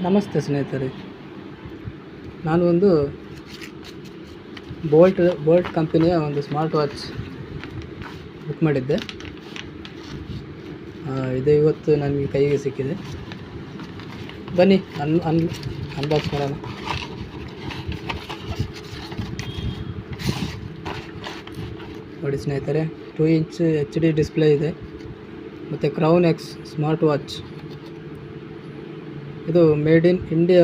ನಮಸ್ತೆ ಸ್ನೇಹಿತರೆ, ನಾನು ಒಂದು ಬೋಲ್ಟ್ ಕಂಪನಿಯ ಒಂದು ಸ್ಮಾರ್ಟ್ ವಾಚ್ ಬುಕ್ ಮಾಡಿದ್ದೆ. ಇದು ಇವತ್ತು ನನಗೆ ಕೈಗೆ ಸಿಕ್ಕಿದೆ. ಬನ್ನಿ ಅನ್ಬಾಕ್ಸ್ ಮಾಡೋಣ. ನೋಡಿ ಸ್ನೇಹಿತರೆ, 2 ಇಂಚ್ HD ಡಿಸ್ಪ್ಲೇ ಇದೆ ಮತ್ತು ಕ್ರೌನ್ ಎಕ್ಸ್ ಸ್ಮಾರ್ಟ್ ವಾಚ್. ಇದು ಮೇಡ್ ಇನ್ ಇಂಡಿಯಾ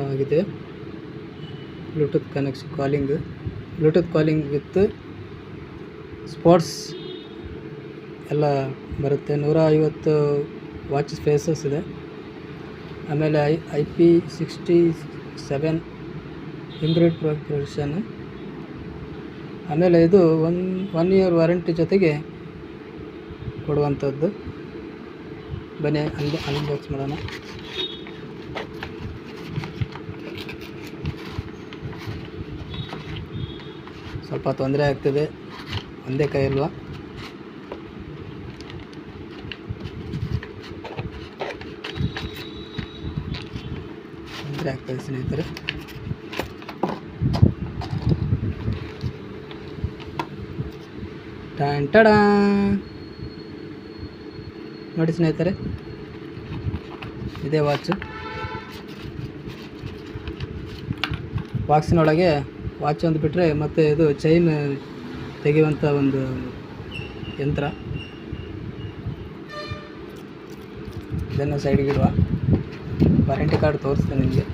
ಆಗಿದೆ. ಬ್ಲೂಟೂತ್ ಕಾಲಿಂಗ್ ವಿತ್ ಸ್ಪೋರ್ಟ್ಸ್ ಎಲ್ಲ ಬರುತ್ತೆ. 150 ವಾಚ್ ಫೇಸಸ್ ಇದೆ. ಆಮೇಲೆ IP67 ಇಂಗ್ರಿಡ್ ಪ್ರೊಟೆಕ್ಷನ್. ಆಮೇಲೆ ಇದು 1 ಇಯರ್ ವಾರಂಟಿ ಜೊತೆಗೆ ಕೊಡುವಂಥದ್ದು. ಬನ್ನಿ ಅನ್ಬಾಕ್ಸ್ ಮಾಡೋಣ. ಸ್ವಲ್ಪ ತೊಂದರೆ ಆಗ್ತಿದೆ, ಒಂದೇ ಕೈ ಅಲ್ವಾ. ತೊಂದರೆ ಆಗ್ತದೆ ಸ್ನೇಹಿತರೆ. ಟಡಾ ನೋಡಿ ಸ್ನೇಹಿತರೆ, ಇದೇ ವಾಚು. ಬಾಕ್ಸಿನೊಳಗೆ ವಾಚ್ ಒಂದು ಬಿಟ್ಟರೆ ಮತ್ತು ಇದು ಚೈನ್ ತೆಗೆಯುವಂಥ ಒಂದು ಯಂತ್ರ. ಇದನ್ನು ಸೈಡ್ಗೆ ಇಡುವ. ವಾರಂಟಿ ಕಾರ್ಡ್ ತೋರಿಸ್ತೇನೆ ನಿಮಗೆ.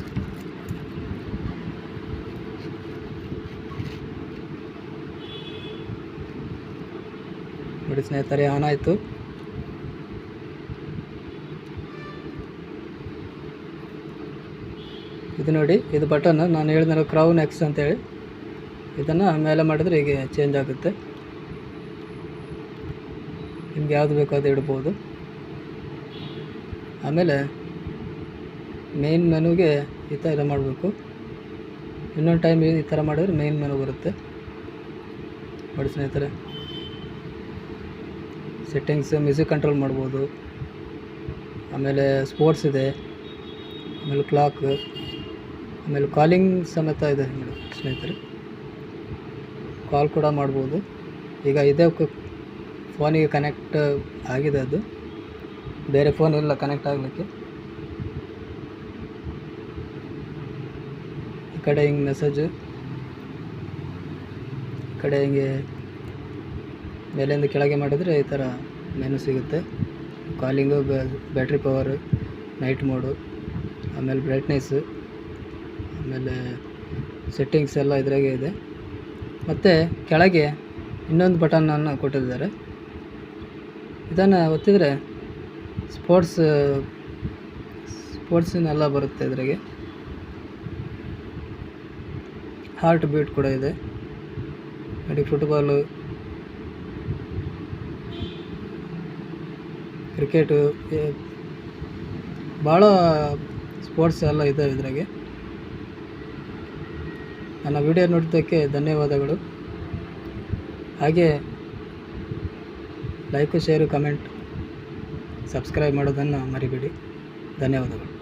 ನೋಡಿ ಸ್ನೇಹಿತರೆ, ಆನ್ ಆಯಿತು. ಇದು ನೋಡಿ, ಇದು ಬಟನ್ ನಾನು ಹೇಳಿದ್ನಲ್ಲ, ಕ್ರೌನ್ ಎಕ್ಸ್ ಅಂತೇಳಿ. ಇದನ್ನು ಮೇಲೆ ಮಾಡಿದರೆ ಹೀಗೆ ಚೇಂಜ್ ಆಗುತ್ತೆ. ನಿಮ್ಗೆ ಯಾವುದು ಬೇಕೋ ಅದು ಇಡ್ಬೋದು. ಆಮೇಲೆ ಮೇನ್ ಮೆನುಗೆ ಈ ಥರ ಮಾಡಬೇಕು. ಇನ್ನೊಂದು ಟೈಮ್ ಈ ಥರ ಮಾಡಿದ್ರೆ ಮೇನ್ ಮೆನು ಬರುತ್ತೆ. ನೋಡಿ ಸ್ನೇಹಿತರೆ, ಸೆಟ್ಟಿಂಗ್ಸ್, ಮ್ಯೂಸಿಕ್ ಕಂಟ್ರೋಲ್ ಮಾಡ್ಬೋದು. ಆಮೇಲೆ ಸ್ಪೋರ್ಟ್ಸ್ ಇದೆ, ಆಮೇಲೆ ಕ್ಲಾಕ್, ಆಮೇಲೆ ಕಾಲಿಂಗ್ ಸಮೇತ ಇದೆ ನೋಡಿ ಸ್ನೇಹಿತರೆ. ಕಾಲ್ ಕೂಡ ಮಾಡ್ಬೋದು. ಈಗ ಇದೇ ಫೋನಿಗೆ ಕನೆಕ್ಟ್ ಆಗಿದೆ, ಅದು ಬೇರೆ ಫೋನ್ ಇಲ್ಲ ಕನೆಕ್ಟ್ ಆಗಲಿಕ್ಕೆ. ಈ ಕಡೆ ಹಿಂಗೆ ಮೆಸೇಜು, ಈ ಕಡೆ ಹಿಂಗೆ ಮೇಲಿಂದ ಕೆಳಗೆ ಮಾಡಿದರೆ ಈ ಥರ ಮೆನು ಸಿಗುತ್ತೆ. Calling, battery power, night mode, ಆಮೇಲೆ ಬ್ರೈಟ್ನೆಸ್ಸು, ಆಮೇಲೆ ಸೆಟ್ಟಿಂಗ್ಸ್ ಎಲ್ಲ ಇದ್ರಾಗೆ ಇದೆ. ಮತ್ತು ಕೆಳಗೆ ಇನ್ನೊಂದು ಬಟನನ್ನು ಕೊಟ್ಟಿದ್ದಾರೆ. ಇದನ್ನು ಒತ್ತಿದರೆ ಸ್ಪೋರ್ಟ್ಸಿನೆಲ್ಲ ಬರುತ್ತೆ ಇದ್ರಾಗೆ. ಹಾರ್ಟ್ ಬೀಟ್ ಕೂಡ ಇದೆ ನೋಡಿ. ಫುಟ್ಬಾಲು, ಕ್ರಿಕೆಟು, ಭಾಳ ಸ್ಪೋರ್ಟ್ಸ್ ಎಲ್ಲ ಇದ್ದಾವೆ ಇದ್ರಾಗೆ. ನನ್ನ ವಿಡಿಯೋ ನೋಡಿದ್ದಕ್ಕೆ ಧನ್ಯವಾದಗಳು. ಹಾಗೆ ಲೈಕು, ಶೇರು, ಕಮೆಂಟ್, ಸಬ್ಸ್ಕ್ರೈಬ್ ಮಾಡೋದನ್ನು ಮರಿಬೇಡಿ. ಧನ್ಯವಾದಗಳು.